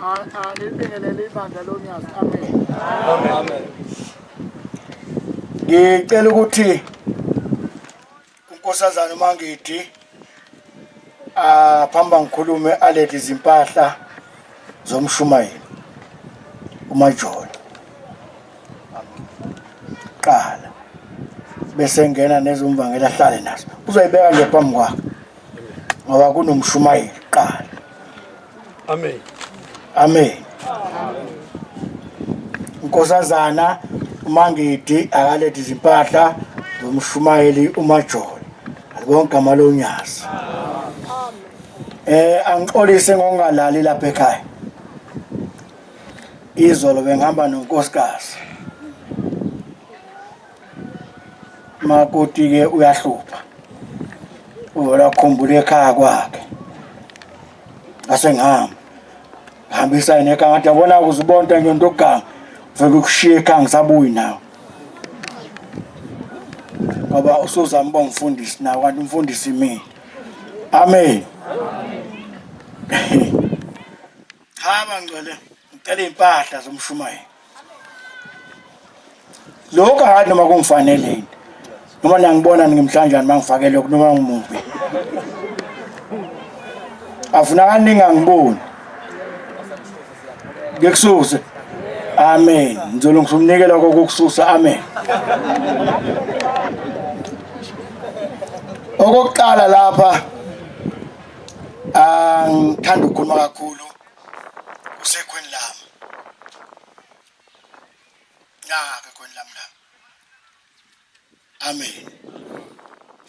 Alibingelele ibandla lonyazi. Amen. Amen. Ngicela ukuthi unkosazana mangithi phamba ngikhulume alethe izimpahla zomshumayeli uMajola. Qala bese ngena nezumvangela hlale naso. Uzoyibeka nje phambi kwakhe. Ngoba kunomshumayeli qala. Amen. Amen. Unkosazana umangithi akalethe izimpahla zomshumayeli uMajola. Alibonke amalonyazi. Angixolise ngokungalali lapha ekhaya. Izolo bengihamba nonkosikazi. Makoti ke uyahlupha. Uvela khumbula ekhaya kwakhe. Ase ngihamba. Hambisa yena ngathi yabona ukuzibonta nje ntoganga. Vele ukushiya ekhaya ngisabuyi nawe. Ngoba usuzamba umfundisi nawe kanti umfundisi mina. Amen. Hamba ngcwele ngicela impahla zomshumayeli. Lokho akathi noma kungifanele. Noma ngiyangibona ngimhlanjani mangifake lokho noma ngimubi. Afuna kaningi angiboni. Ngekususe. Amen. Ngizolungisa umnikelo kokukususa. Amen. Okokuqala lapha ngithanda ukukhuluma kakhulu usekhweni lami. Ngaka khweni lami la. Amen.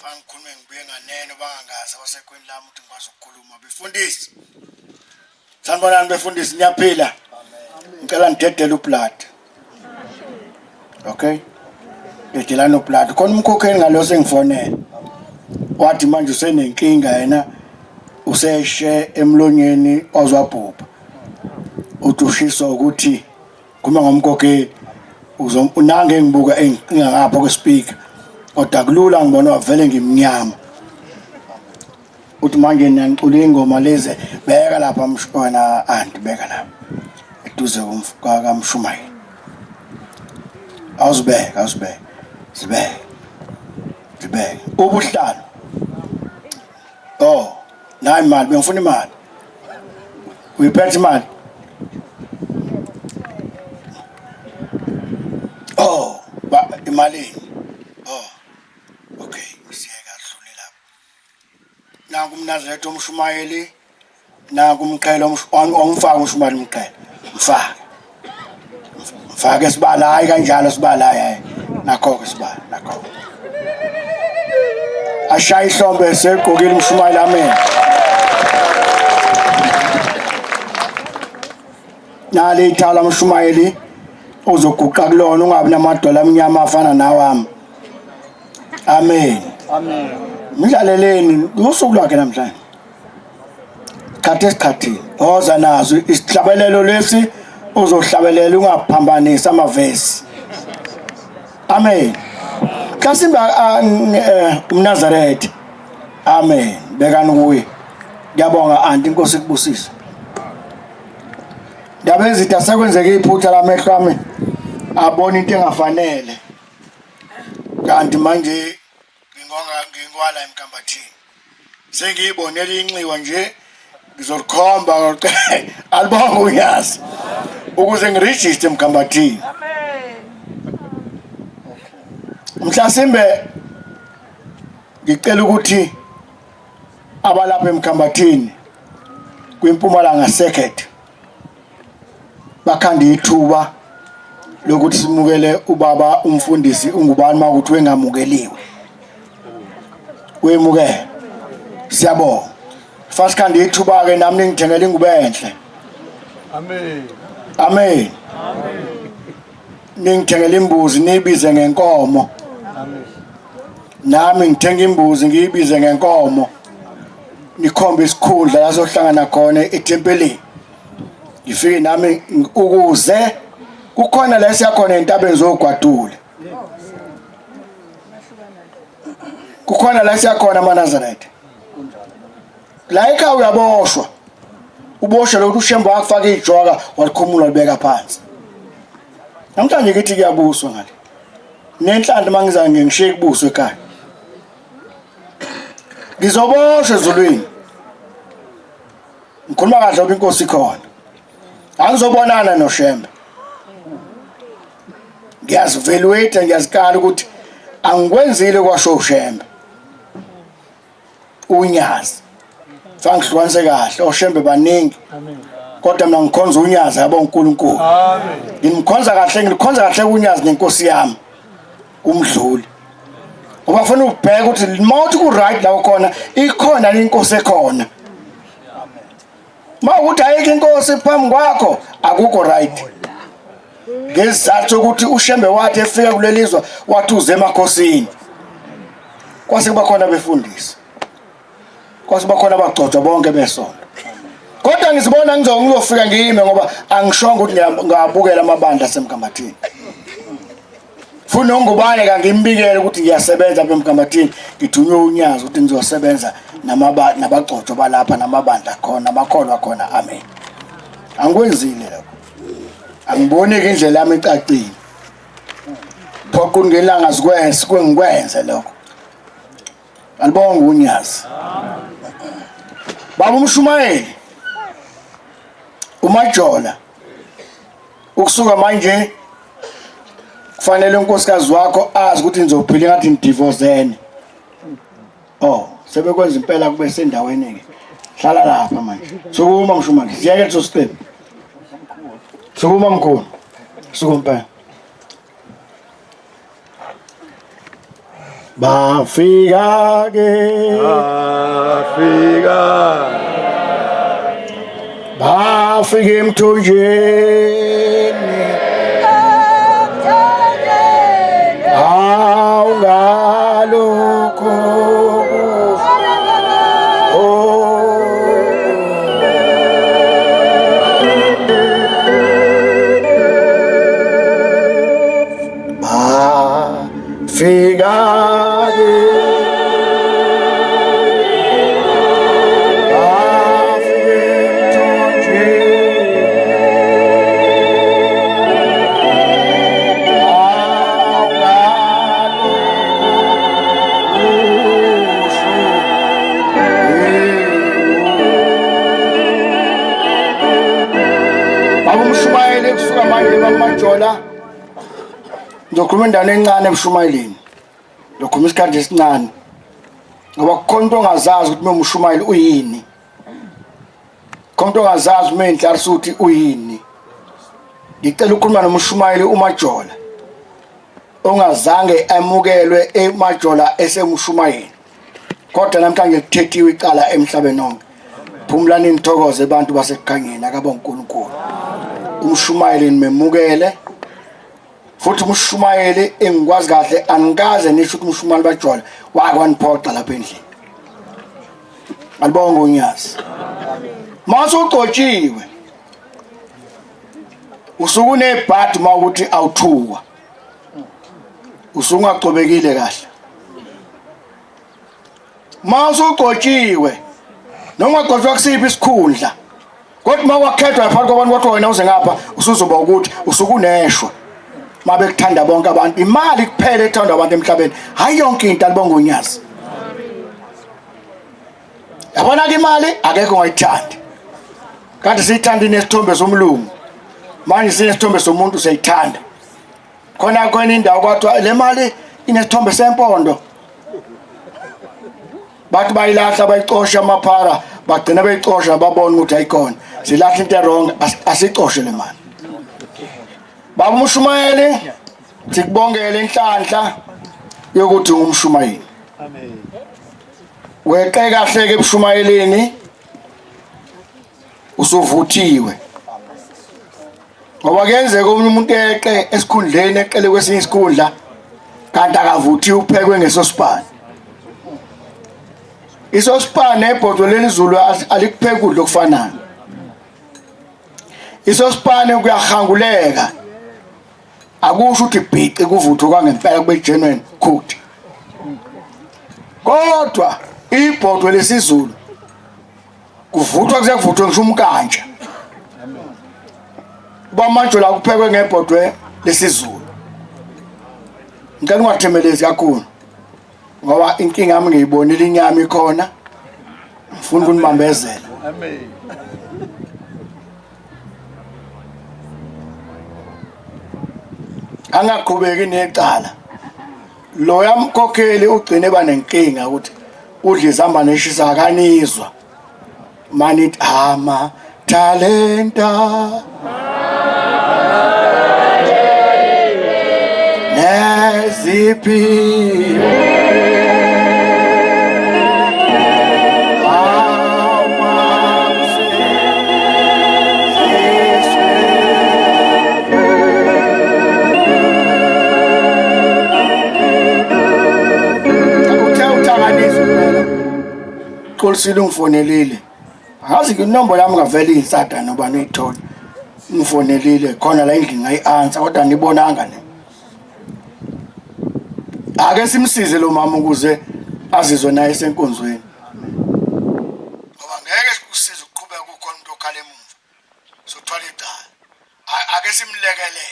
Fangikhulume ngibuye nganeno bangangazi abasekhweni lami ukuthi ngikwazi ukukhuluma befundisi. Sanibonani befundisi niyaphila. Ngicela ngidedele ublood. Okay? Dedelana ublood. Khona umkhokheli ngalo sengifonela. Wathi manje usenenkinga yena useshe emlonyeni ozwabhubha. Uthi ushiso ukuthi kuma ngomkhokheli uzonange ngibuka engingapha kwespeaker. Kodwa kulula ngibona wavele ngimnyama. Uthi manje niyacula ingoma leze beka lapha mshwana anti beka lapha. Eduze kamshumayeli. Awuzibeka. Sibeke. Ubuhlalo. Oh, nayi imali bengifuna imali. Uyiphethe imali? Oh, imali. Oh. Okay, siyeka dlule lapha. Nangu umnazarethu omshumayeli, nangu umqhele omfaka umshumayeli umqhele. Mfaka esibala hayi kanjalo sibala hayi. Nakho sibala, nakho. Ashaya ihlombe segqokile umshumayeli. Amen. Nale ithala umshumayeli uzoguqa kulona ungabi namadola amnyama afana nawami. Amen. Amen. Mhlaleleni usuku lwakhe namhlanje. Sikhathi oza nazo isihlabelelo lesi uzohlabelela ungaphambanisa amavesi. Amen. Kasimba umnazarethu. Amen. Bekani kuye. Ngiyabonga anti inkosi ikubusise. Ndabezitha sekwenzeke iphutha lamehlo ami abona into engafanele. Kanti manje ngingwala eMkhambathini. Sengiyibonela inxiwa nje ngizolikhomba alibonga uyazi ukuze ngiregister eMkhambathini. Amen. Mhlasimbe ngicela ukuthi abalapha eMkhambathini kwimpumalanga second bakhanda ithuba lokuthi simukele ubaba umfundisi ungubani makuthi wengamukeliwe. Wemukele. Siyabonga. First khanda ithuba ke nami ngithengele ingubo enhle. Amen. Amen. Ningithengele imbuzi niyibize ngenkomo. Amen. Nami ngithenga imbuzi ngiyibize ngenkomo. Nikhombe isikhundla la sohlangana khona etempelini. Ngifike nami ukuze kukhona la siyakhona entabeni zogwadule. Kukhona la siyakhona amaNazaretha. La ekhaya uyaboshwa. uboshe lo ushemba wakufaka ijoka walikhumula libeka phansi. Namhlanje ngithi kuyabuswa ngale. Nenhlanhla mangiza ngishiye kubuswe ekhaya. Ngizoboshwe ezulwini. Ngikhuluma kahle ngoba inkosi ikhona. Angizobonana noshemba. Ngiyazivaluate ngiyazikala ukuthi angikwenzile kwasho ushemba. Unyazi. Sangihlukanise kahle oshembe baningi. Kodwa mina ngikhonza unyazi yabo uNkulunkulu. Amen. Ngimkhonza kahle unyazi nenkosi yami. Umdluli. Ngoba ufuna ubheka ukuthi mawuthi ku right la khona ikhona inkosi ekhona. Mawuthi ayike inkosi phambi kwakho akukho right. Ngesizathu ukuthi ushembe wathi efika kulelizwa wathi uze emakhosini. Kwase kuba khona befundisa. Kwase kuba khona abagcotshwa bonke besonto. Kodwa ngizibona ngizofika ngiyime ngoba angishongo ukuthi ngiyabukela amabandla eMkhambathini. Funa ngubane kangimbikele ukuthi ngiyasebenza eMkhambathini, ngithunywe unyazi ukuthi ngizosebenza nabagcotshwa balapha namabandla khona amakholwa khona. Amen. Angikwenzile lokho. Angiboni indlela yami ecacile. Phoqa ungelanga sikwenze kwengikwenze lokho. Alibonga unyazi. Baba uMshumayeli uMajola ukusuka manje kufanele unkosikazi wakho azi ukuthi nizophila ngathi nidivorcene. Oh, sebekwenza impela kube sendaweni ke. Hlala lapha manje. Sukuma Mshumayeli, siyake leso step. Sukuma mkhulu. Sukuma. Bafika ke. Bafika emthonjeni. Awungalokho. Bafika Majola ngizokhuluma indane encane eMshumayeleni. Ngizokhuluma isikhathi esincane. Ngoba kukhona into ongazazi ukuthi uMshumayeli uyini. Kukhona into ongazazi uMenhlarisa ukuthi uyini. Ngicela ukukhuluma noMshumayeli uMajola. Ongazange emukelwe eMajola eseMshumayeli. Kodwa namhlanje lithethiwe icala emhlabeni wonke. Phumulani nithokoze abantu basekhangeni akabonga uNkulunkulu. uMshumayeli nimemukele futhi uMshumayeli engikwazi kahle angikaze nisho ukuthi uMshumayeli Majola wakwaniphoqa lapha endlini. Alibonga unyazi. Mase ugcotshiwe usuku nebhadi mawukuthi awuthuka usungagcobekile kahle. Mase ugcotshiwe noma ugcotshwa kusiphi isikhundla kodwa mawakhethwa phakathi kwabantu wathi wena uze ngapha usuzoba ukuthi usukuneshwa mabe kuthanda bonke abantu imali kuphela ethandwa abantu emhlabeni hayi yonke into. Alibonga unyazi. Yabona ke imali akekho ongayithandi kanti siyithanda inesithombe somlungu manje sinesithombe somuntu siyithanda khona indawo kwathiwa le mali inesithombe sempondo bathi bayilahla bayicosha amaphara bagcina beyicosha babona ukuthi ayikona silahla into wrong asicoshe le mali. Baba uMshumayeli sikubongela inhlanhla yokuthi ungumshumayeli. Amen. Weqe kahle ke eMshumayelini usuvuthiwe. Ngoba kuyenzeka umuntu eqe esikhundleni eqele kwesinye isikhundla kanti akavuthiwe uphekwe ngesosipani. Isosipani ebhodwe lelizulu alikupheki ukudla okufanayo. Isosipani kuyahanguleka. Akusho ukuthi ibhiqi kuvuthwa kwangempela kube genuine cooked. Kodwa ibhodwe lesizulu kuvuthwa kuvuthwe ngisho umkanje bamajola kuphekwe ngebhodwe lesizulu ngicela ungathemelezi kakhulu ngoba inkinga yami ngiyibonile inyama ikhona ngifuna ukunibambezela Amen. angaqhubeki necala lo yamkhokheli ugcine banenkinga ukuthi udla izamba neshisa akanizwa manit ama talenta neziphi Xolisile ungifonelile angazi ke inombolo yami ngavela insada noba noyithola ngifonelile khona la endlini ngayi-answer kodwa nibonanga ne ake simsize lo mama ukuze azizwe naye esenkonzweni ngoba ngeke sikusize ukuqhubeka kukhona umuntu okhala emuva sothwala icala ake simlekelele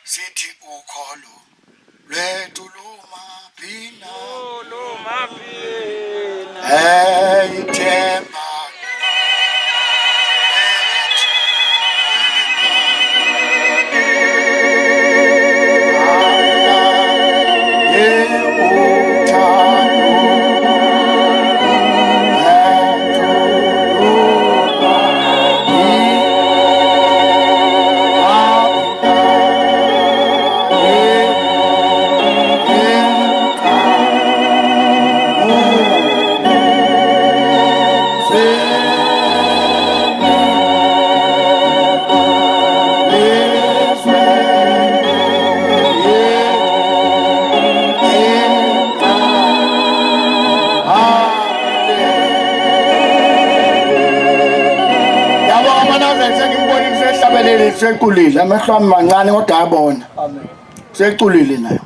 sithi ukholo lwethu lumaphina hey themba sekulile amehlo ami mancane kodwa ayabona Amen. sekulile nayo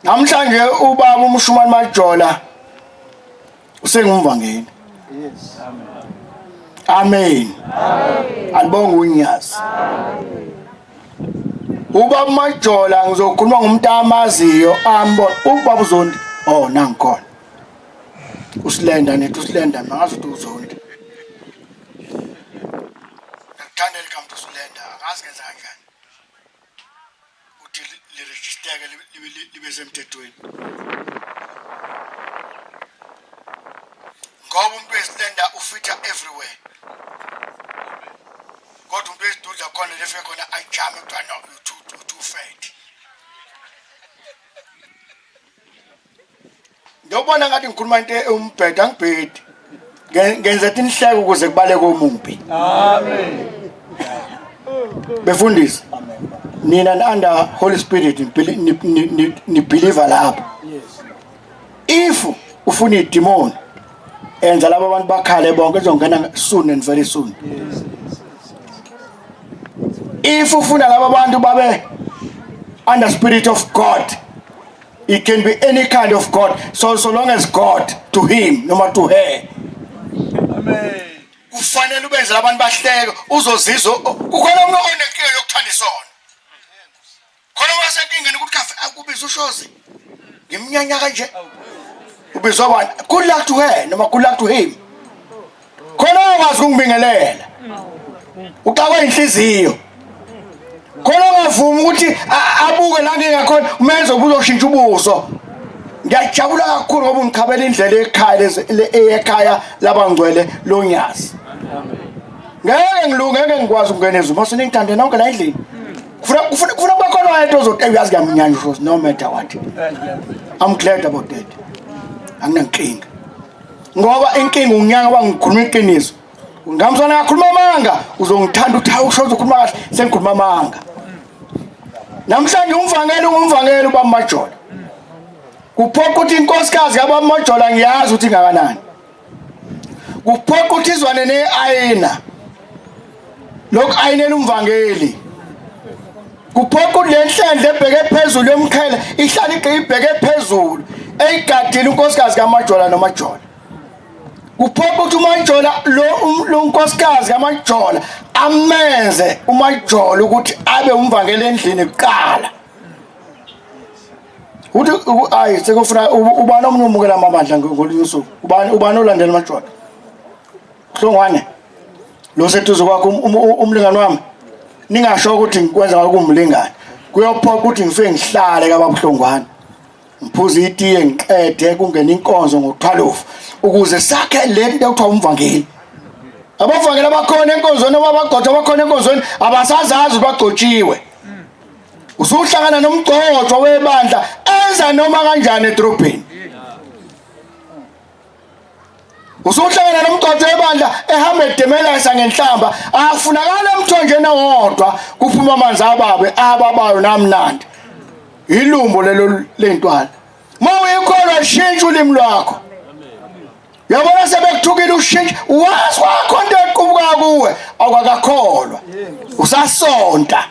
namhlanje ubaba umshumani Majola usengumvangeli Yes. amen alibonga unyazi ubaba Majola ngizokhuluma ngomuntu amaziyo ambona ubaba uzondi oh nangikhona usilenda nethi usilenda mangazi ukuthi uzondi Kandel come to Slender, ask as I can. Uthi liregister libe semthethweni. Ngoba umuntu weSlender ufeature everywhere. Kodwa umuntu wesidudla khona lefe khona ajame ukuthi no you too fat. Ngiyobona ngathi ngikhuluma into umbheda ngibhedi. Ngenza inhleko ukuze kubaleke omumbi. Amen. Befundisi nina under Holy Spirit ni believer lapho if ufuna idemon enza labo abantu bakhale bonke ezongena soon and very soon if ufuna labo abantu babe under spirit of God it can be any kind of God so long as God to him no matter to her Amen. Kufanele ubenze abantu bahleke uzozizwa kukhona umuntu onenkinga yokuthanda isona khona wasenkingeni ukuthi kafe akubiza uShozi ngimnyanya kanje ubizwa bani good luck to her noma good luck to him khona ungazi ukungibingelela uqakwe inhliziyo khona ungavuma ukuthi abuke la ngingakhona umenze ubuzoshintsha ubuso ngiyajabula kakhulu ngoba ungikhabela indlela ekhaya labangcwele lonyazi ngeke ngikwazi ukungeneza uma seningithande nonke la endlini kufuna kuba khona wayento ozothi uyazi kamnyanya Shozi no matter what I'm glad about that anginankinga ngoba inkinga unginyanga bangikhuluma iqiniso ngamsana ngakhuluma amanga uzongithanda uthi uShozi ukhuluma kahle sengikhuluma amanga namhlanje umvangeli ubaMajola kuphoqa ukuthi inkosikazi yabaMajola ngiyazi ukuthi ngakanani kuphoqa ukuthi izwane neayina lokhu ayinela umvangeli kuphoqa ukuthi lenhlendle ebheke phezulu yomkhele ihlala ibheke phezulu eyigadile unkosikazi kaMajola noMajola Kuphoqa ukuthi uMajola lo nkosikazi kaMajola amenze uMajola ukuthi abe umvangeli endlini kuqala. Uthi hayi sekufuna ubani omunye umukela amabandla ngoluyusuku. Ubani olandela uMajola. Hlongwane. Lo sethuzo kwakho umlingani wami. Ningasho ukuthi ngikwenza ngakumlingani. Kuyophoqa ukuthi ngifike ngihlale kababuhlongwane. Ngiphuza itiye ngiqede kungena inkonzo ngo12 ukuze sakhe lento ekuthiwa umvangeli. Abavangeli abakhona enkonzweni noma abagcotha abakhona enkonzweni abasazazi bagcotshiwe. Usuhlangana nomgcotho webandla enza noma kanjani edrobheni. Usuhlangana nomgcotho webandla ehamba edemeleza ngenhlamba akufunakala emthonjeni owodwa kuphuma amanzi ababayo namnandi. Ilumbo lelo lentwala. Mawuyikholwa lishintshe ulimi lwakho. Yabona sebekuthukile ushintshe wazi wakho into equbuka kuwe awakakholwa. Usasonta.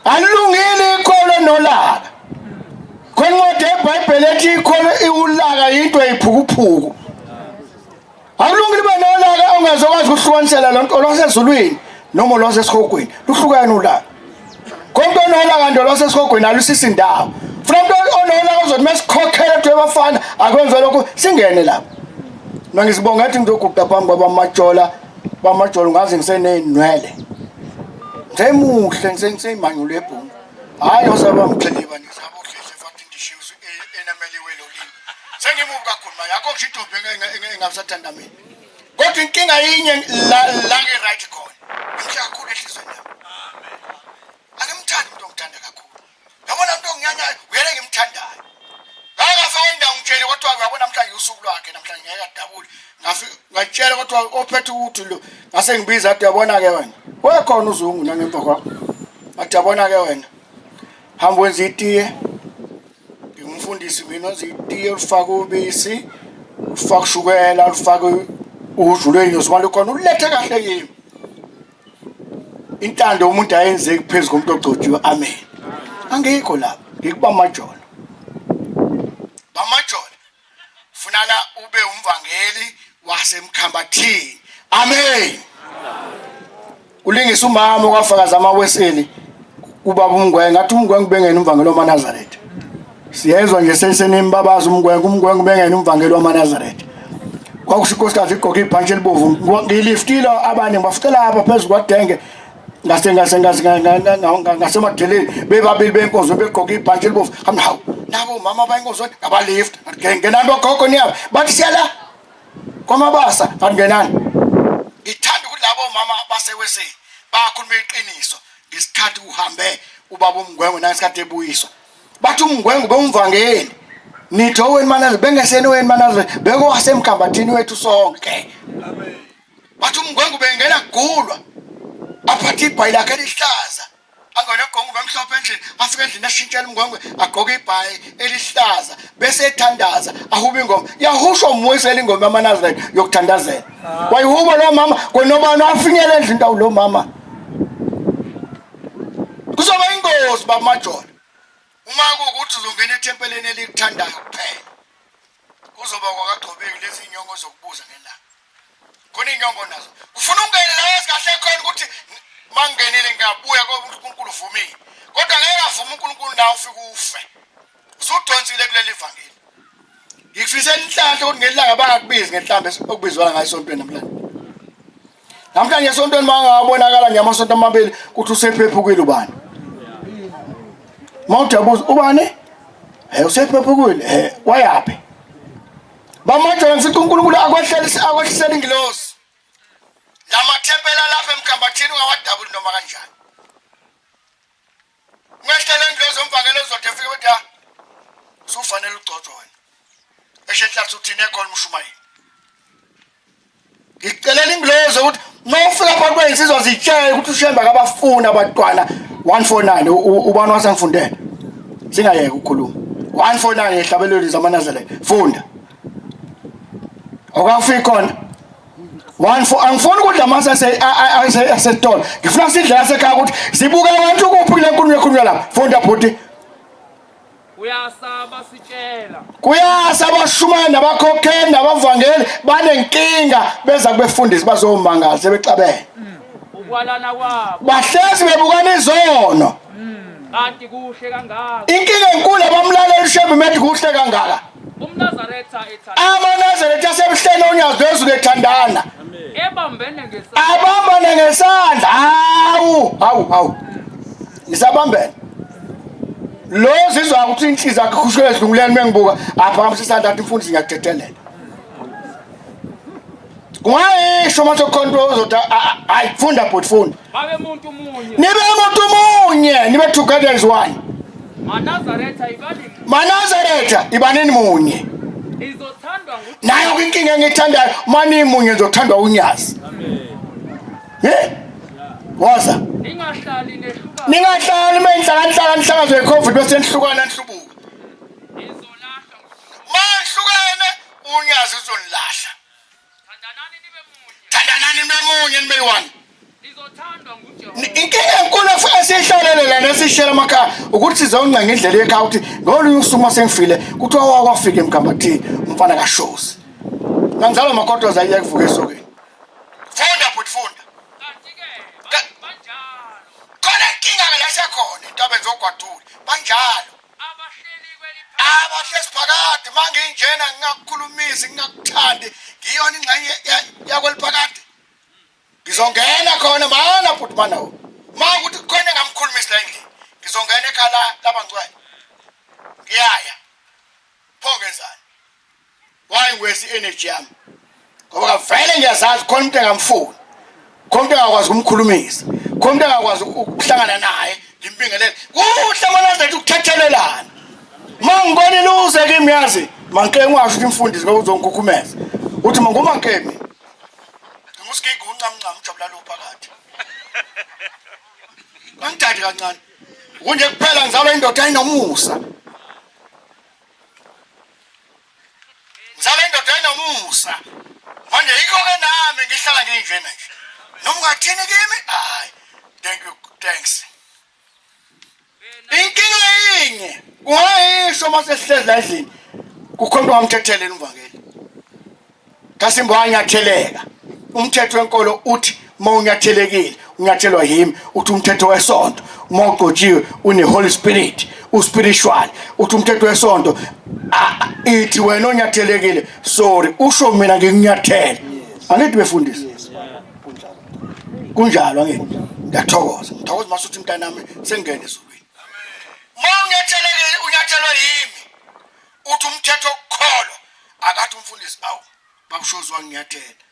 Alungile ikholo nolaka. Kwencwadi yeBhayibheli ethi ikholo iwulaka into eyiphukuphuku. Akulungile ube nolaka ongazokwazi ukuhlukanisela lonto losezulwini noma losesihogweni. Luhlukane ulaka. Konke onolaka ndo losesihogweni alusisi indawo. Funa umuntu onolaka uzothi mesikhokhela ethi abafana akwenze lokho singene lapho. Mina ngizibonga ethi ngizoguqa phambi kwabamajola ungazi ngisenenwele. Ngisemuhle ngiseyimanyule ebhungu. Hayi osaba mxheliba ngisaba uhlehla futhi ndishiwe enameliwe lo limi. Sengimubi kakhulu manje akho kushidobhe engasathanda mina. Kodwa inkinga yinye la ke right khona. Ngiyakhulu ehlizweni yami. Angimthandi umuntu ongithanda kakhulu. Yabona umuntu onginyanyayo uyele ngimthandayo. Ngakafika ngitshele kodwa uyabona namhlanje usuku lwakhe namhlanje ngeke adabule. Ngatshela kodwa ophethe ukuthi lo ngase ngibiza athi yabona ke wena. Wekhona uzungu nangemva kwakho. Athi yabona ke wena. Hamba wenza itiye. Ngumfundisi mina wenza itiye ufaka ubisi, ufaka ushukela, ufaka uju lwenyosi manje khona ulethe kahle yimi. Intando umuntu ayenze kuphezulu komuntu ogcotshiwe amen. Angikho lapha ngikuba Majola. Bamajola funana ube umvangeli waseMkhambathini. Amen. Ulingisa umama okwafakaza amaweseli ubaba umngwe ngathi umngwe bengena umvangeli wamaNazaretha. Siyezwa nje sesenimbabaza umngwe bengena umvangeli wamaNazaretha. Kwakusho inkosikazi igqoke ibhantshi elibovu ngiliftile abanye bafutela apha phezulu kwadenge ngasemadeleni bebabili benkonzo begqoke ibhantshi elibovu hawu nabo mama bayinkonzo abalift ngenani bogogo niyabo bathi siyala kwamabasa kangenani ngithanda ukuthi labo mama baseweseni bakhuluma iqiniso ngesikhathi uhambe ubaba umngwengu nangesikhathi ebuyiswa bathi umngwengu beumvangeli nitho weni manaze bengeseni weni manaze beko waseMkhambathini wethu sonke amen bathi umngwengu bengena kugulwa aphathi ibhayi lakhe elihlaza angone gongo bemhlophe endlini afika endlini ashintshela umngwengu agqoke ibhayi elihlaza bese ethandaza ahuba ingoma yahusha umwisela ingoma yamaNazaretha yokuthandazela wayihuba lo mama konobani afinyela endlini ndawo lo mama kuzoba ingozi bamajola uma ukuthi uzongena ethempeleni elikuthandayo kuphela kuzoba kwakagcobeki lezi inyongo zokubuza ngelanga khona inyongo nazo ufuna ungene la esikahle khona ukuthi mangenele ngabuya koNkulunkulu uvumile kodwa ngeke avuma uNkulunkulu nawe ufike ufe usudonsile kuleli ivangeli ngikufisela inhlanhla ukuthi ngelanga bangakubizi ngenhlambe okubizwa ngayo esontweni namhlanje esontweni mangabonakala nje amasonto amabili ukuthi usephephukile ubani mawujabuza ubani usephephukile wayaphi bamajola ngifica uNkulunkulu akwehlisela ingilosi lamathempela lapha eMkhambathini ungawadabuli noma kanjani ungehlela ingilosi omvangelo uzothe efike ukuthi ha usufanele ugcotshwe wena eshethatha uthini ekhona umshumayeli ngikucelela ingilosi ukuthi mawufika phakathi kwensizwa zitshele ukuthi ushemba kabafuna abantwana 149 ubani wasangifundela singayeka ukukhuluma 149 ehlabelweni zamaNazaretha funda okafika khona 14 angifuni ukudla mase asetolo ngifuna sidle lasekhaya ukuthi sibuka abantu kuphi kule nkulumo lapha funda bhuti kuyasa abashumayeli nabakhokheli nabavangeli banenkinga beza kubefundisi bazomangaza sebexabene bahlezi bebukana izono kanti kuhle kangaka inkinga enkulu abamlalela uShebe methi kuhle kangaka umNazaretha ethandana amaNazaretha asebuhleni onyazo wezulu ethandana ebambene ngesandla abambane ngesandla hawu nisabambene lo zizwa ukuthi inhliziyo yakhe khushwe esidlunguleni mengibuka aphakamisa isandla athi mfundisi ngiyakuthethelela kungayisho manje control uzotha hayi funda but funda babe umuntu munye nibe umuntu munye nibe together as one maNazaretha ibanini munye izothandwa nguThixo nayo inkinga engithandayo mani munye uzothandwa unyazi waza ningahlali menhlaka nihlangazwe iCovid bese nihlukana nihlubuka izolahla mahlukene unyazi uzonilahla thandanani nibe munye nibe one izothandwa nguJehova inkinga enkulu esihlalele lana esishela emakhaya ukuthi sizoncenga indlela ekhaya ukuthi ngolunye usuku masengifile kuthiwa wakwafika eMkhambathini umfana kaShozi ngangizalwa makhotoza ayiyakuvuka esokeni funda but funda banjalo khona inkinga ke lasekhona into abezogwadula banjalo abahlesi phakade manginjena ngingakukhulumisi ngingakuthandi ngiyona ingxenye yakweliphakade ngizongena khona mana futhi manawo ukuthi khona engamkhulumisi la endlini ngizongena ekhaya labangcwele ngiyaya phongenzani wayengwesi energy yami ngoba vele ngiyazazi khona umuntu engamfuni khona umuntu engakwazi ukumkhulumisa khona umuntu engakwazi ukuhlangana naye ngimbingelele kuhle manje ukuthethelelana mangibona iluze kimi yazi manke ngiwasho ukuthi imfundisi ngoba uzongikhukhumeza uthi mangumankemi ngumusikiki uncamncam ujabula lo phakathi kangithathi kancane kunje kuphela ngizalwa indoda ayinomusa manje yikho ke nami ngihlala nginjena nje noma ungathini kimi hayi thanks inkinga yinye kungayisho masesihlezi la endlini kukhona ungamthethelela umvangeli kasimbo anyatheleka umthetho wenkolo uthi mawunyathelekile unyathelwa yimi uthi umthetho wesonto mawuqotshiwe une Holy Spirit uspiritual uthi umthetho wesonto ithi wena onyathelekile sorry usho mina ngikunyathela angithi befundisi kunjalo angithi ngiyathokoza masuthi mntanami sengene ezulwini mawunyathelekile unyathelwa yimi uthi umthetho okukholo akathi umfundisi awu babushozi wanginyathela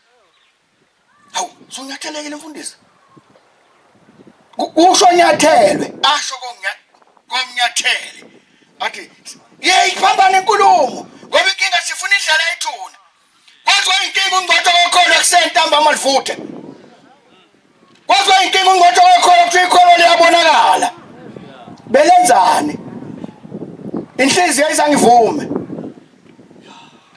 hawu sunyathelekile mfundisi usho nyathelwe asho komnyathele athi iphambana inkulumo ngoba inkinga sifuna indlela ayithuna kwazwa inkinga ungcotho kokholo kusentamba amalivuthe kwazwa inkinga ungcotho kokholo kuthi ikholo liyabonakala belenzani inhliziyo ayizangivume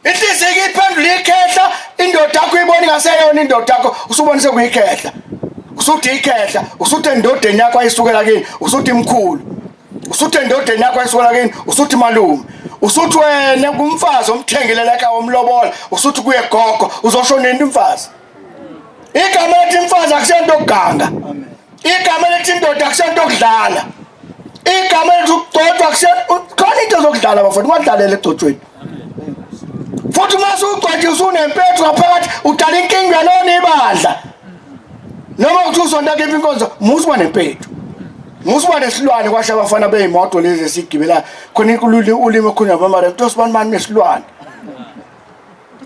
inhliziyo iphendula ikhehla indoda yakho uyibona ingaseyona indoda yakho usubonise kuyikhehla usuthi ikhehla usuthi endodeni yakho ayisukela kini usuthi imkhulu usuthi endodeni yakho ayisukela kini usuthi malume usuthi wena kumfazi omthengelela ekhaya omlobola usuthi kuye gogo uzoshona imfazi igama lethi imfazi akusento okuganga igama lethi indoda akusento okudlala igama lethi ukugcotshwa akusento khona into zokudlala bafowethu ungadlalela egcotshweni futhi mase ugcotshwa usunempethu ngaphakathi udala inkinga yalona ibandla noma kuthi usonto kephi inkonzo musuba nempethu musuba nesilwane kwasha abafana beyimoto lezi esigibela khona inkululo ulimi khona abamara ntosibani mani nesilwane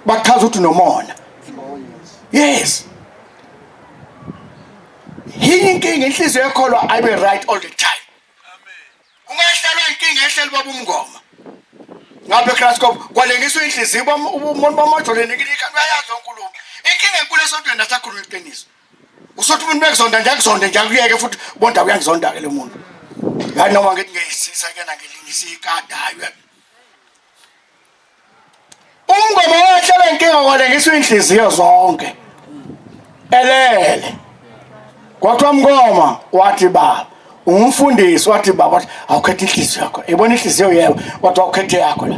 bachaza ukuthi nomona yes inkinga inhliziyo yakholwa ayibe right all the time ungahlalwa inkinga ehleli baba umngoma ngabe Kraskop kwalengiswa inhliziyo umuntu bamajola nikilika uyayazi uNkulunkulu inkinga enkulu esontweni nasakhuluma iqiniso usothi umuntu bekuzonda nje akuzonde nje akuyeke futhi bonda uyangizonda ke lo muntu yazi noma ngithi ngiyisisa kena ngilingisa ikadayo umngoma wahlala inkinga kwalengiswa inhliziyo zonke elele kwathiwa mngoma wathi baba umfundisi wathi baba awukhethe inhliziyo yakho ibona inhliziyo yebo wathi awukhethe yakho la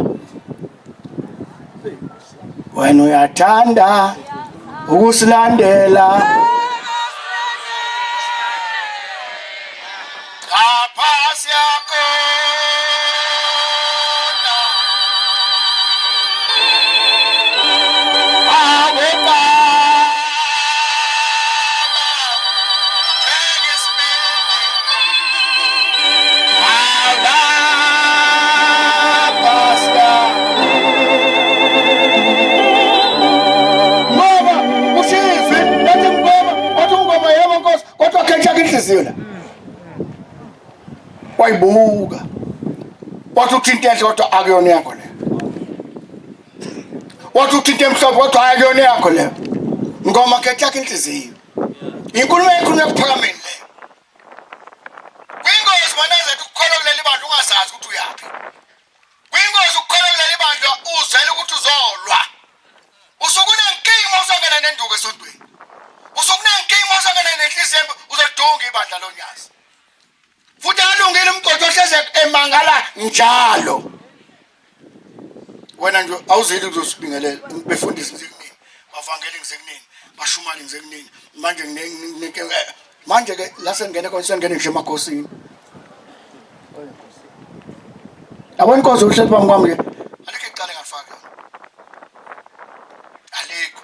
wena uyathanda ukusilandela phasi yakho inhliziyo wayibuka wathi uthinta enhle kodwa akuyona yakho le wathi uthinta emhlophe kodwa akuyona yakho le ngoma khetha yakho inhliziyo inkulumo ekhulunywa kuphakameni le kwingozi manje ukukholwa kuleli bandla ungazazi ukuthi uyaphi kwingozi ukukholwa kuleli bandla uzwela ukuthi uzolwa usukunenkinga usongena nenduku esontweni usukunenkinga usongena nenhliziyo uzodunga ibandla lonyazi futhi alungile umgodi ohleze emangala njalo wena nje awuzeli ukuzosibingelela befundisi ngisekunini bavangeli ngisekunini bashumali ngisekunini manje ke la sengene khona sengene ngisho emakhosini yabona inkosi uhleli phambi kwami ke alike iqale ngafaka alikho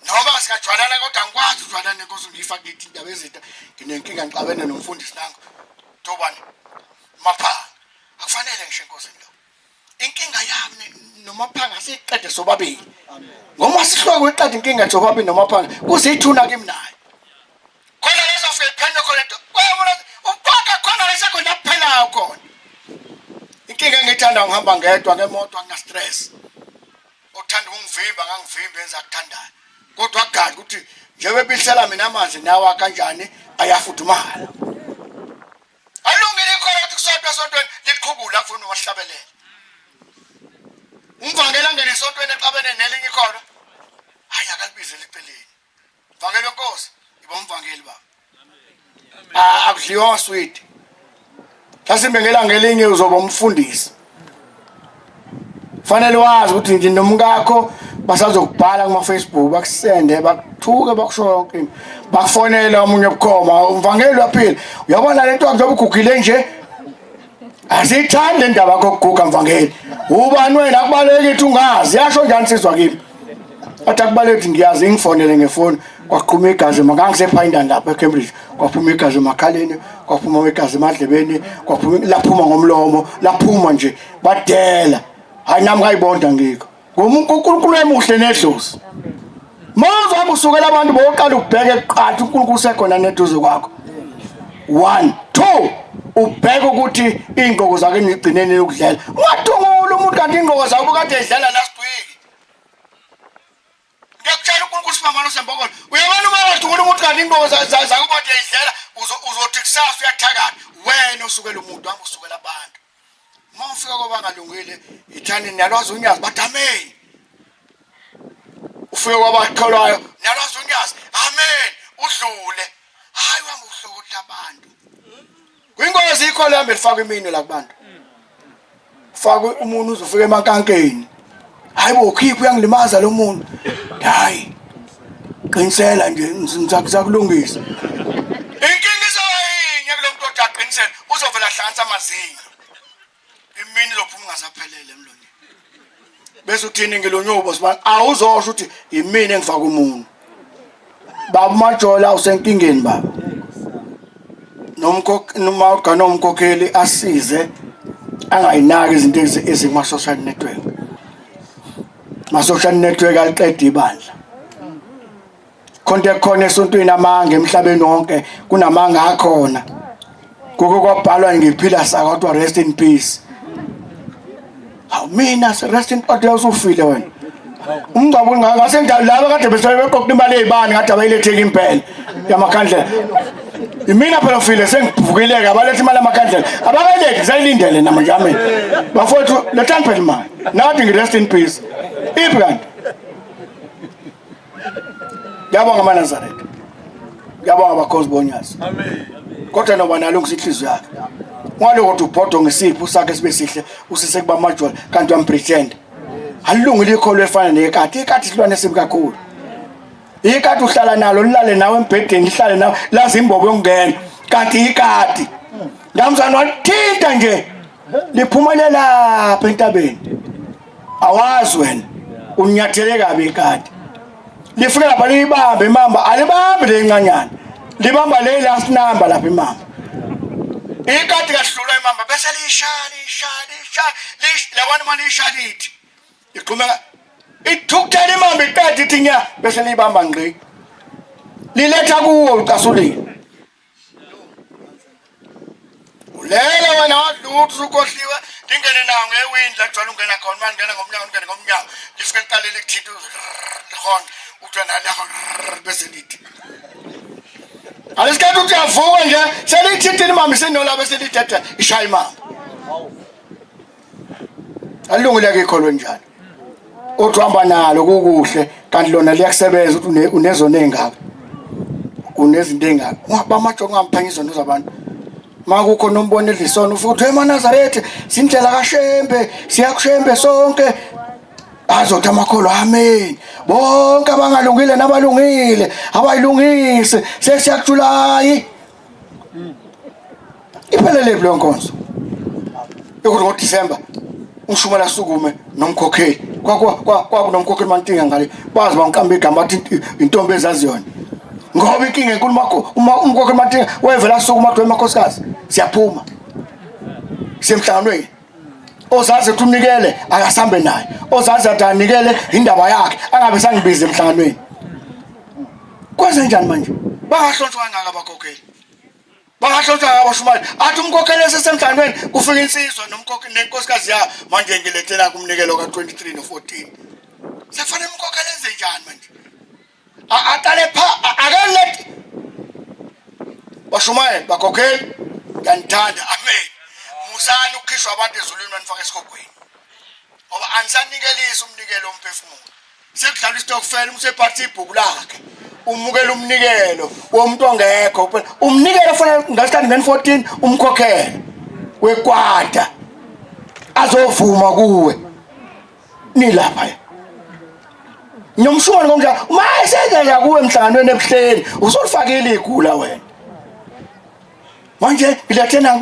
noma sikajwalana kodwa ngikwazi ukujwalana nenkosi ngiyifaka indaba ezitha nginenkinga ngixabene nomfundisi nangu tobani maphanga akufanele ngisho inkosi lo inkinga yami nomaphanga siqede sobabili ngoma sihloko iqede inkinga sobabili nomaphanga kuzithuna kimi naye khona lezo fephenyo khona kwabona upaka khona lesekhona kuphela khona inkinga engithanda ngihamba ngedwa ngemoto angina stress uthanda ungivimba ngangivimba enza kuthandayo kodwa akugadi ukuthi njengoba bihlala mina manje nawe kanjani ayafudumala alungile ikhona ukuthi kusonto esontweni liqhubula kufuna umahlabelela umvangela ngene esontweni exabene nelinye ikhona hayi akalibize liceleni vangela inkosi iba umvangeli baba akudliwa sweet mhlasimbe ngelinye uzoba umfundisi fanele wazi ukuthi nje nomkakho basazokubhala kuma Facebook bakusende bakuthuke bakushonke bakufonela umunye ubukhoma umvangeli waphila uyabona lento akuzobe ugugile nje asithande indaba kokuguga mvangeli ubani wena akubaleke ukuthi ungazi yasho njani sizwa kimi athi akubaleke ukuthi ngiyazi ngifonele ngefoni kwaqhuma igazi makangisephaindani lapha eCambridge kwaphuma igazi emakhaleni kwaphuma igazi emadlebeni kwaphuma laphuma ngomlomo laphuma nje badela hayi nami ngayibonda ngikho ngomunkulunkulu emuhle nedlozi manje abusukela abantu boqala ubheke eqatha uNkulunkulu sekhona neduze kwakho 1 2 ubheke ukuthi ingqoko zakhe ngigcinene ukudlela ungadungula umuntu kanti ingqoko zakho kade edlala last week ngiyakutshela uNkulunkulu sibamano sembokolo uyabona uma wadungula umuntu kanti ingqoko zakho kade edlala uzothi kusasa uyathakala wena usukela umuntu wami usukela abantu mawufika kwabangalungile ithani nalwazi unyazi badameni ufike kwabakholwayo nalwazi unyazi amen udlule hayi wami uhlokotha abantu kwingozi ikho lembe lifaka imini la kubantu faka umuntu uzofika emankankeni hayi bo khiphi uyangilimaza lo muntu hayi qinisela nje ngizakulungisa inkinga izoyinye kulo muntu odaqinisela uzovela hlanza amazinyo imini lophuma ngasaphelele emlonyeni bese uthini ngilonyobo sibani awuzosho ukuthi imini engifaka umuntu baba Majola usenkingeni baba nomkhokheli asize angayinaki izinto ezikuma social network ma social network aliqeda ibandla khona esontweni amanga emhlabeni wonke kunamanga akhona koko kwabhalwa ngiphila saka kodwa rest in peace mina rest in peace usufile wena umngcabo ngase laba kade besebeqoqa imali ezibani kade abayiletheka impela yamakhandlela imina phela ufile sengivukileke abalethe imali yamakhandlela abakalethi sayilindele namanje amen bafowethu lethani phela imali nathi ngi-rest in peace iphi kanti ngiyabonga amaNazaretha ngiyabonga abakhozi bonyazi amen kodwa noba nalungisa inhliziyo yakhe ngaloko ukuthi ubhodo ngesipho sakhe sibe sihle usise kuba Majola kanti uyamprintenda alilungile ikholo efana nekati ikati isilwane esibi kakhulu ikati uhlala nalo lilale nawe embhedeni lihlale nawe lazi imbobo yokungena kanti ikati ngamzana wathinta nje liphumelela lapha entabeni awazi wena unyathele kabi ikati lifike lapha libambe imamba alibambe lencanyana libamba le last number lapha imamba ikati kahlulwa imamba bese lishali labona manje lishalithi iqhumeka ithukuthela imamba ikati thinya bese libamba ngqi liletha kuwo ucasulile ulela wena wadluthu ukhohliwe lingene nawo ngewindla kujwayele ungena khona manje ngena ngomnyango lifike liqalele ukuthinta lihonga utwana lakho bese lithi alisikhathi ukuthi uyavuka nje selithintile imama isenola bese lithetha ishaya imama alungile ke ikholwe njani uthi uhamba nalo kukuhle kanti lona liyakusebenza ukuthi unezona engaka unezinto engaka bamajonga ngamphanyisa nozabantu makukho nombone edlisona ufuthi eMnazaretha sindlela kaShembe siyakuShembe sonke azothi amakholo amen bonke abangalungile nabalungile abayilungise sesiyakujulayi iphelele kulo nkonzo ukuthi ngoDisemba ushumela sukume nomkhokheli kwakunomkhokheli mantinga ngale bazi bangiqamba igama athi intombi ezaziyona ngoba inkinga enkulu makho umkhokheli mantinga wevela sukuma adwe emakhosikazi siyaphuma semhlanganweni ozazi ukuthi unikele akasambe naye ozazi ukuthi anikele indaba yakhe angabe sangibiza emhlanganweni kwenze njani manje bangahlonzwa kangaka abakhokheli bangahlonzwa abashumali athi umkhokheli esesemhlanganweni kufika insizwa nomkhokheli nenkosikazi ya manje ngilethela kumnikelo ka23 no14 sekufanele umkhokheli enze njani manje aqale pha akalethi bashumali bakhokheli kanthanda amen musani ukukhishwa abantu ezulwini manifaka esikogweni ngoba anisanikelisa umnikelo womphefumulo sekudlala istokfela umseparty ibhuku lakhe umukela umnikelo womuntu ongekho phela umnikelo ufuna ngasikhathi nge14 umkhokhela wekwada azovuma kuwe nilapha nyomshona konjalo uma esenza kuwe emhlanganweni ebuhleni usolifakile igula wena manje ngilathena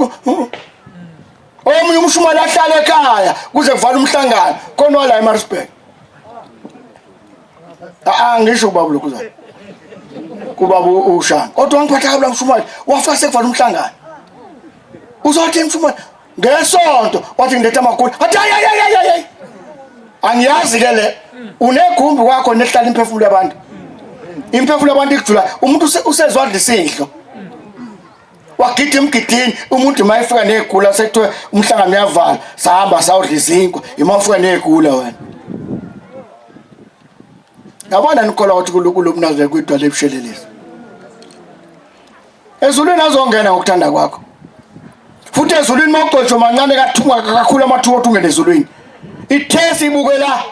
omunye umshumali ahlala ekhaya kuze kuvala umhlangano khona la eMaritzburg ngisho ubaba lokuzana kubaba ushanga kodwa ngiphatha kabla umshumali wafika sekuvala umhlangano uzothi umshumali ngesonto wathi ngiletha amakhulu athi hayi angiyazi ke le unegumbi wakho nehlala imphefumulo yabantu ikujula umuntu usezwadla isidlo wagida emgidini umuntu mayifika negula sekuthiwe umhlangano uyavala sahamba sawudla izinkwa imafika negula wena yabona nikhola ukuthi kulomnaze kwidwala ebushelelezi ezulwini azongena ngokuthanda kwakho futhi ezulwini mawugcotshwa mancane kathunga kakhulu amathuba othungene ezulwini ithesi ibukela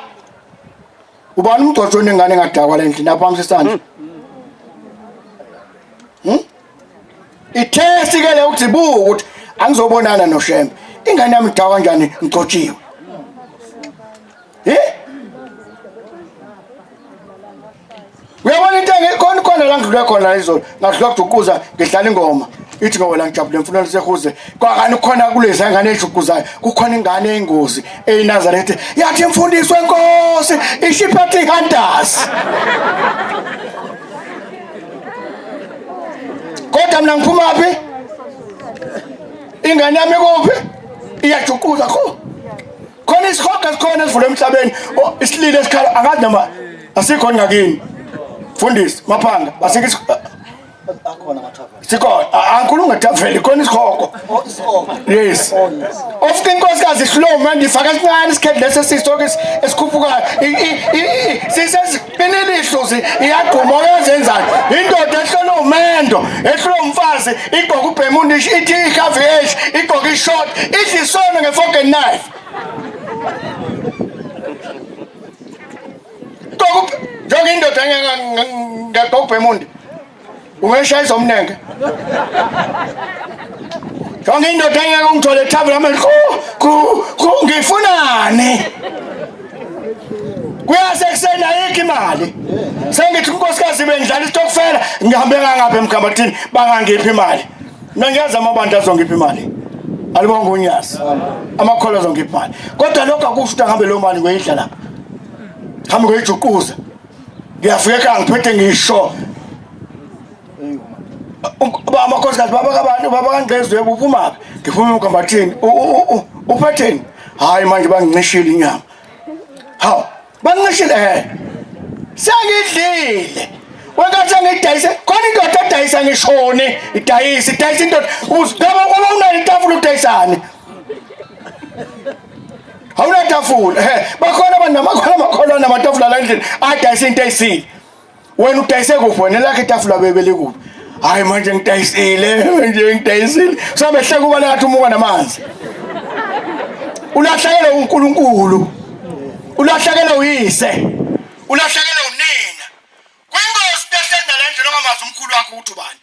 ubani umgcotshwa onengane engadakwa lendlini aphamisa isandla ithesi ke le ukuthi buku ukuthi angizobonana noShembe ingane yami idakwa kanjani ngigcotshiwe uyabona into khona la ngidlule khona izolo ngadlula kudukuza ngihlala ingoma ithi ngoba la ngijabule mfuna lisehuze kwakani khona kulezi ngane ejukuzayo kukhona ingane eyingozi eNazaretha yathi umfundisi wenkosi ishiphathi hunters kodwa mina ngiphuma phi ingane yami kuphi iyajukuza khona isihoga sikhona esivule emhlabeni isilile esikhala angazi noma asikho ngakini mfundisi maphanga asikithi akhona mathafa sikhona angikhuluma ngethaveli khona isihogo yes ofike inkosikazi slow man ifaka kancane isikhethi lesi sisoke esikhuphukayo sisezipinile ihlozi iyagquma oyenzenzani indoda ehlolo umendo ehlolo umfazi igqoka ubhemunishi ithi ikhaveshi igqoka ishort idla isona ngefork and knife Jogi indoda ngagqoka ubhemundi ungeshaya izomnenge Jonge indoda engeke ungithole ethavula amehlo ngifunani kuyasekuseni ayikho imali sengithi unkosikazi bendlala isitokufela ngihambe ngangapha eMkhambathini bangangiphi imali ngiyeza amabandla azongiphi imali alibonga uNyasi amakholo azongiphi imali kodwa lokho akusho ukuthi ngihambe lo mali ngoyidla lapha hambe ngoyijuquza ngiyafika ekhaya ngiphethe ngisho amakhosikazi baba kaNgqezwe uphumaphi ngiphuma eMkhambathini uphetheni hayi manje banginqishile inyama hawu banginqishile sengidlile wengathi ngidayise khona indoda edayisa ngishone idayisa indoda uzigaba una itafula udayisane awuna tafula bakhona abantu namatafula la endlini adayisa into eyisile wena udayise kuphi wena lakhe itafula bebele kuphi hayi manje ngidayisile sabehle kuba ngathi umuka namanzi ulahlekelwe uNkulunkulu ulahlekelwe uyise ulahlekelwe unina kwingozi behlenda le ndlela ongamazi umkhulu wakho ukuthi ubani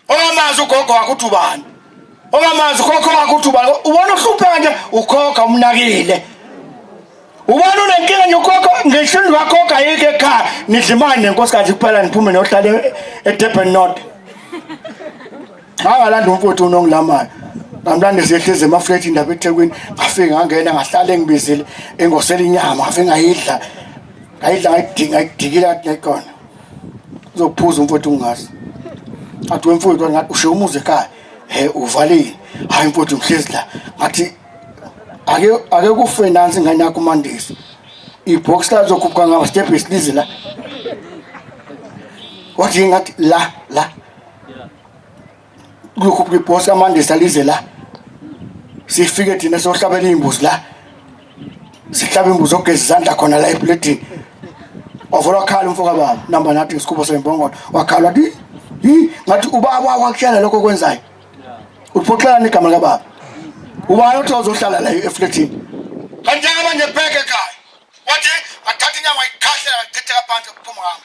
ongamazi ugogo wakho ukuthi ubani ongamazi ukhokho wakho ukuthi ubani ubona uhlupha nje ukhokha umnakile ubona unenkinga nje ukhokho ngishini wakhokha yike ekhaya nidlimane nenkosikazi kuphela niphume nohlala eDurban North ngalanda umfowethu unongilamayo ngamlande siyehleze emafleti indaba eThekwini ngafika ngangena ngahlala engibizile engosela inyama ngafika ngayidla ngayidikila ngekona uzophuza umfowethu ungazi athi wemfowethu ngathi ushe umuze ekhaya uvalile hayi mfowethu ngihlezi la ngathi ake ku finance ngani yakho umandisi ibox la zokhupha ngaba step isilize la wathi ngathi la kukhupha ibox amandisi alize la sifike thina sohlabela imbuzi la sihlaba imbuzi ogeza izandla khona la eplatini wavula wakhala umfoka baba namba nathi isikhubo sembongolo wakhala wathi ngathi ubaba wakushela lokho kwenzayo uphoxelana igama likababa ubani uthi uzohlala la eflatini kanti manje bheke ekhaya wathi athatha inyama ikhahle athethe phansi kuphuma ngami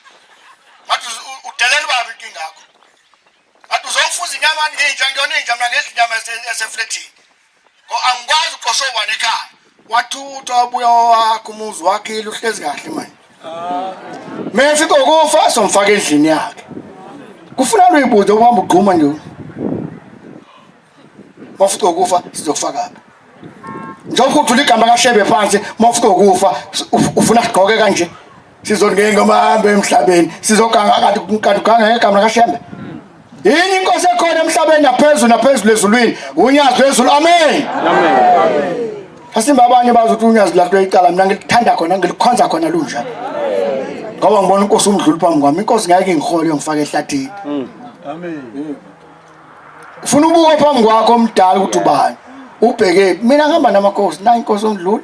wathi udelela baba inkinga yakho wathi uzofuza inyama ngenja ngiyona injama ngezinyama eseflatini ngo angikwazi uqoshoba nekhaya wathi ubuya wakho umuzi wakhe uhlezi kahle manje mefika ukufa somfaka endlini yakhe kufuna loyibuze uhamba ugquma nje mafika ukufa sizokufaka njengoba uthula igama kaShebe phansi mafika ukufa ufuna sigqoke kanje sizongena ngomahambe emhlabeni sizoganga kanti ganga igama kaShebe yini inkosi ekhona emhlabeni naphezulu ezulwini unyazi wezulu amen asimba abanye bazothi unyazi lakho icala mina ngilithanda khona ngilikhonza khona lunja ngoba ngibona inkosi umdluli phambi kwami inkosi ngeke ngihole ngifake ehlathini amen ufuna ubuka phambi kwakho omdala ukuthi ubani ubheke mina ngihamba namakhosi la inkosi omdluli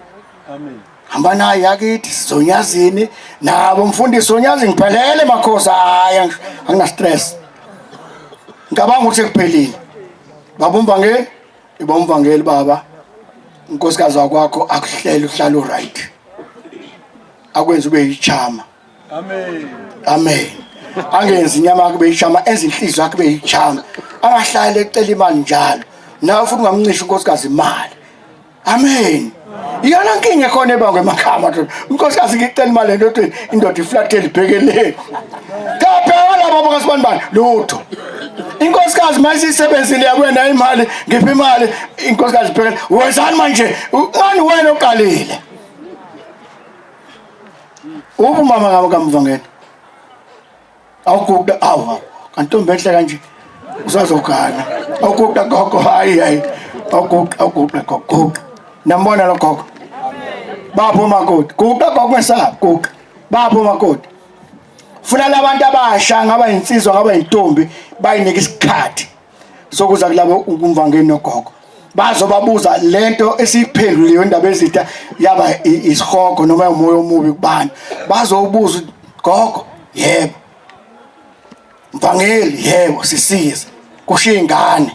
amen hamba naye yakithi sizonyazini nabo mfundisi sonyazi ngiphelele makhosi hayi angina stress ngicabanga ukuthi kuphelile babumvangeli baba unkosikazi wakwakho akuhlela uhlala uright akwenza ube yichama amen angenza inyama kube yichama ezinhliziyo yakhe kube yichama angahlale ecela imali njalo nawe futhi ungamncisha unkosikazi imali amen iyona nkinga khona ebangwe emakhama unkosikazi ngicela imali endodeni indoda iflateli ibhekele kaphela labo kasibani lutho inkosikazi mayisisebenzile yakwena imali ngiphi imali inkosikazi ibhekele wenzani manje ngani wena oqalile mama kamvangeni awukuda awu kantombi enhle kanje usazogana awukuda gogo hayi awukuda gogo nambona lo gogo bapho makoti kuda gogo ngesaba kuda bapho makoti funa labantu abasha ngaba insizwa ngaba intombi bayinika isikhathi sokuza kulabo umvangeni nogogo bazobabuza lento esiphenduliwe indaba ezitha yaba isihogo noma umoya omubi kubantu bazobuza gogo yebo mvangeli yebo sisiza kushiya ingane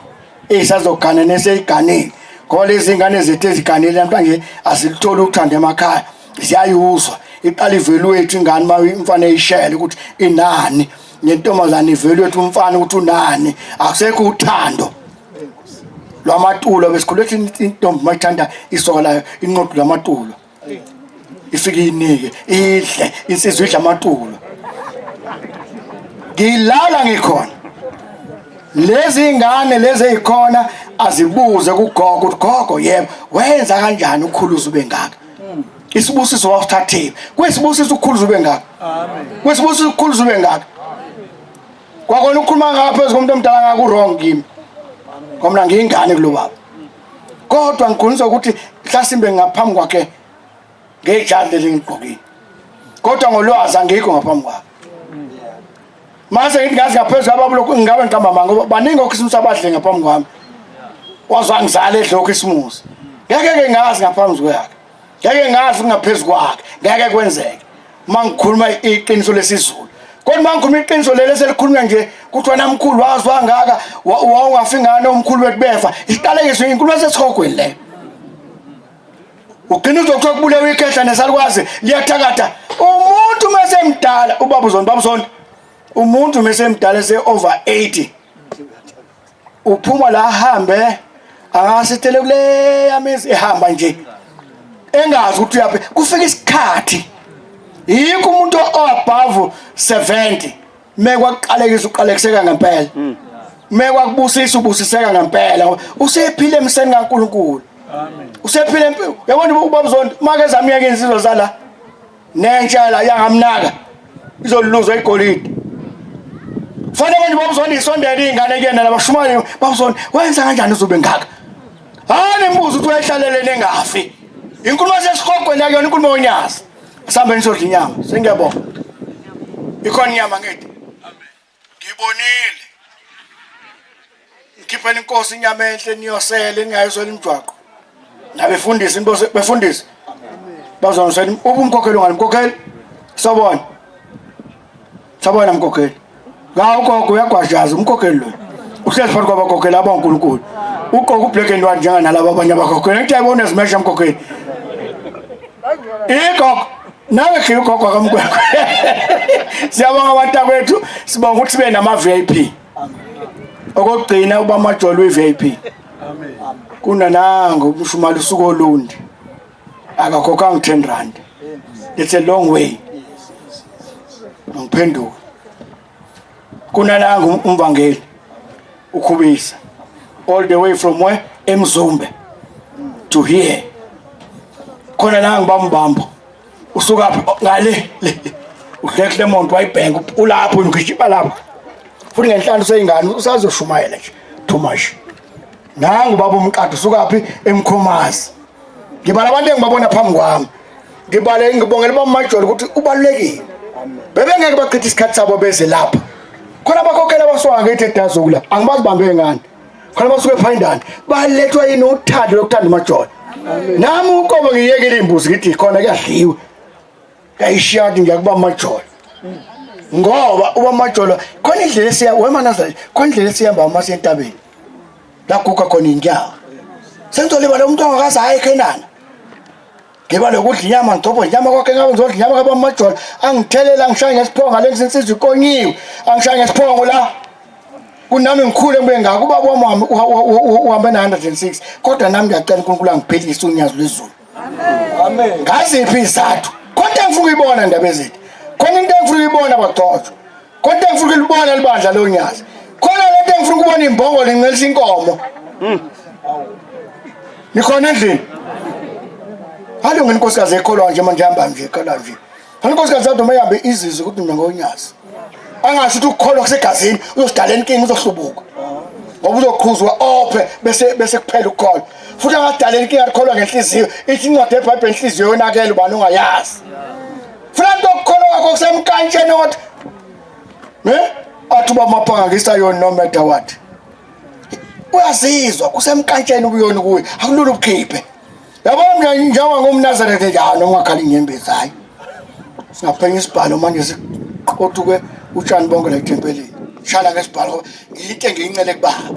esazogana neseyiganeni ngoba lezi ingane zethu eziganele namhlanje azilitholi ukuthanda emakhaya ziyayuzwa iqala ivelu wethu ingane uma imfana eyishele ukuthi inani nentombazane ivele ethi umfana ukuthi unani akusekho uthando lwamatulo besikhulethe intombi mayithanda isoka layo inqoqo lamatulo ifike inike idle insizwe idla amatulo ngilala ngikhona lezi ingane lezi ezikhona azibuze kugogo ukuthi gogo yebo wenza kanjani ukhuluzo bengaka isibusiso wasithathiwe kwesibusiso ukhuluzo bengaka amen kwesibusiso ukhuluzo bengaka kwakona ukukhuluma ngaphezulu komuntu omdala ngaka wrong kimi ngoba ngiyingane kulo baba kodwa ngikhulisa ukuthi mhlasimbe ngaphambi kwakhe ngejazi lengigqokile kodwa ngolwazi angikho ngaphambi kwakhe mase ngithi ngazi ngaphezulu ababulo ngabe ngihamba manga baningi okhisimusi abadle ngaphambi kwami wazwa ngizala edlokho isimusi ngeke ngazi ngaphambi kwakhe ngeke ngazi ngaphezulu kwakhe ngeke kwenzeke mangikhuluma iqiniso lesizulu kodwa mangikhuluma iqiniso leli selikhuluma nje kuthiwa namkhulu wazwa ngaka wawungafingane omkhulu wethu befa isiqalekiso inkulumo sesihogweni le ugcina uzokuthiwa kubulewe ikhehla nesalukwazi liyathakatha umuntu mesemdala ubaba uzonto umuntu mesemdala ese-over 80 uphuma la ahambe angasithele kule yamizi ehamba nje engazi ukuthi uyaphi kufika isikhathi yikho umuntu oabove 70 mekwaqalekisa uqalekiseka ngempela mekwakubusisa ubusiseka ngempela usephile emseni kaNkulunkulu amen usephile empilo yabona ubaba uzonto make zamiyeke insizwa zala nentsha la yangamnaka izoluzwa igolide fanele manje ubaba uzonto isondele ingane kuyena labashumayeli baba uzonto wenza kanjani uzobe ngaka nembuzo ukuthi wayehlalele nengafi inkulumo sesihogweni yakuyona inkulumo yonyazi sambe nisodla inyama sengiyabonga ikhona inyama ngithi amen ngibonile ngipha inkosi inyama enhle niyosele ningayizwela imjwaqo nabefundisi befundisi bazonsela ubumkhokheli ungalimkhokheli sabona mkhokheli ngawugogo uyagwajaza umkhokheli lo uhlezi phakathi kwabakhokheli abankulunkulu ugogo ublack and white njenganalabo abanye abakhokheli ngithi ayibona zimesha mkhokheli igogo nawe ke ugogo akamkwekwe siyabonga abantakwethu sibonga ukuthi sibe nama VIP okugcina uba Majola uVIP amen kunananga umshumali usuku olundi akakhokhanga 10 rand it's a long way ngiphenduka kunananga umvangeli ukhubisa all the way from where eMzumbe to here khona nanga bambambo usuka ngale uhlekhle umuntu wayibhenga ulapho ngishipha lapho futhi ngenhlalo seyingane usazoshumayela nje too much nangu baba umqadi usukaphi eMkhomazi ngibala abantu engibabona phambi kwami ngibongela bamaJola ukuthi ubalulekile bebengeke bachitha isikhathi sabo beze lapha khona abakhokhela abasuka ngethi edazula angibazi bambe ngani khona basuke ephayindani balethwa yini uthando lokuthanda uMajola nami uqobo ngiyekela imbuzi ngithi khona kuyadliwe kayishiyati ngiyakuba Majola ngoba uba Majola khona indlela esiya wemanazali khona indlela esiyamba amasi entabeni la kuka khona injawo sengithola lo muntu ongakazi hayi khenana ngiba lokudla inyama ngidobho inyama kwakhe ngabe ngizodla inyama kaba Majola angithelela ngishaya ngesiphongo lenzi insizwe ikonyiwe angishaya ngesiphongo la kunami ngikhule ngibe ngaka ubaba wami uhambe na 106 kodwa nami ngiyacela uNkulunkulu angiphelise unyazo lwezulu amen ngaziphi izathu konke engifuna ukuyibona ndaba ezithi khona into engifuna ukuyibona bagcotshwa konke engifuna ukuyibona libandla lonyazi khona lento engifuna ukubona imbongo lincelisa inkomo nikhona endlini halo ngenkosikazi ekholwa nje manje hamba nje ekhala nje inkosikazi zathi uma ihambe izizwe ukuthi mina ngonyazi angasho ukuthi ukukholwa kusegazini uzosidala inkinga uzohlubuka ngoba uzoqhuzwa ophe bese kuphela ukukholwa futhi angadala inkinga akholwa ngenhliziyo ithi incwadi yeBhayibheli inhliziyo yonakele ubani ungayazi futhi ukukholwa kwakho kusemkantsheni ukuthi athi uba maphanga ngisayona no matter what uyazizwa kusemkantsheni ubuyona kuye akulula ukukhiphe yabona njengoba ngomNazaretha njalo ungakhala inyembezi hayi singaphenya isibhalo manje siqothuke utshani bonke la ethempelini shala ngesibhalo into engiyincele kubaba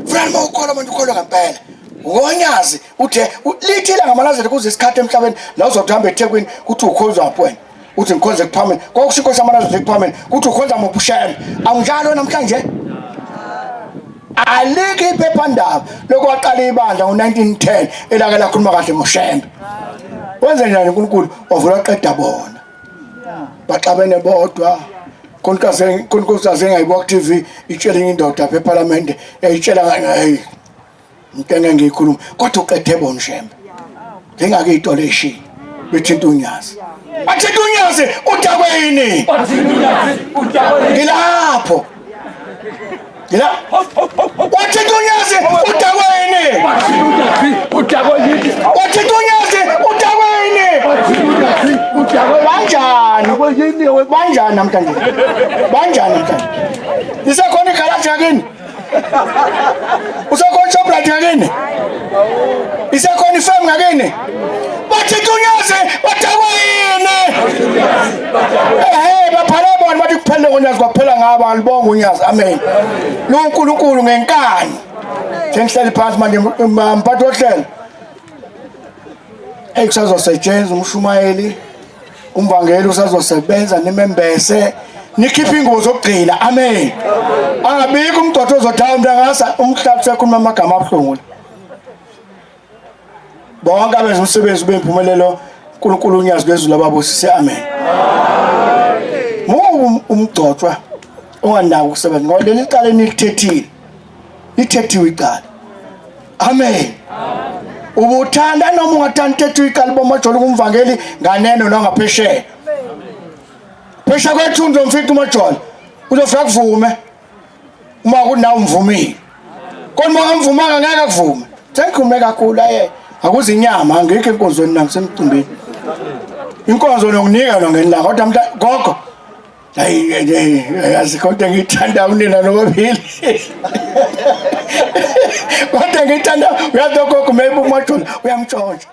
futhi mawukholwa manje ukholwa ngempela ngonyazi uthe lithile ngamalazela kuze isikhathi emhlabeni la uzokuhamba eThekwini kuthi ukholwa wena uthi ngikhonze kuphakame kokusho inkosi yamanazwi kuphakame kuthi ukhonza mobusheme awunjalo namhlanje alike iphephandaba lokwaqala ibandla ngo1910 elake lakhuluma kahle ngoshembe wenze njani uNkulunkulu wavula qeda bona baxabene bodwa konkaze ngayibuka TV itshela indoda eParliament yayitshela hey ngeke ngiyikhuluma kodwa uqede bona ushembe ngeke itoleshi bethinta unyazi athinta unyazi udakweyini ngilapho ngila wathinta unyazi udakweyini wathinta unyazi udakweyini banjani namhlanje isekhona igalaji yakini usekhona shoprite yakini isekhona ifem yakini bathinta unyazi udakweyini baphala bona bathi kuphele unyazi kwaphela ngaba alibonga unyazi amen lo uNkulunkulu ngenkani sengihleli phansi manje mphathi wohlelo kusazosetshenzwa umshumayeli umvangeli usazosebenza nimembese nikhiphe ingubo zokugcina amen angabikho umdodo ozothawa umntangasa umhlathi sekhuluma amagama abuhlungu bonke abenza umsebenzi bempumelelo uNkulunkulu unyazi lwezulu ababusise amen umgcotshwa onganako ukusebenza ngoba leli cala nilithethile lithethiwe icala amen ubuthanda noma ungathanda thethiwe icala boMajola kumvangeli nganeno nangaphesheya phesha kwethunzi umfika uMajola uzofika kuvume uma kunawo umvumile kodwa uma ngamvumanga ngeke kuvume sengikhulume kakhulu aye akuze inyama angikho enkonzweni nangisemcimbini inkonzo nokunika nongenilanga kodwa mhla gogo yazi kodwa ngithanda unina nobabili kodwa ngithanda uyazi gogo maybe uMajola uyamtshontsha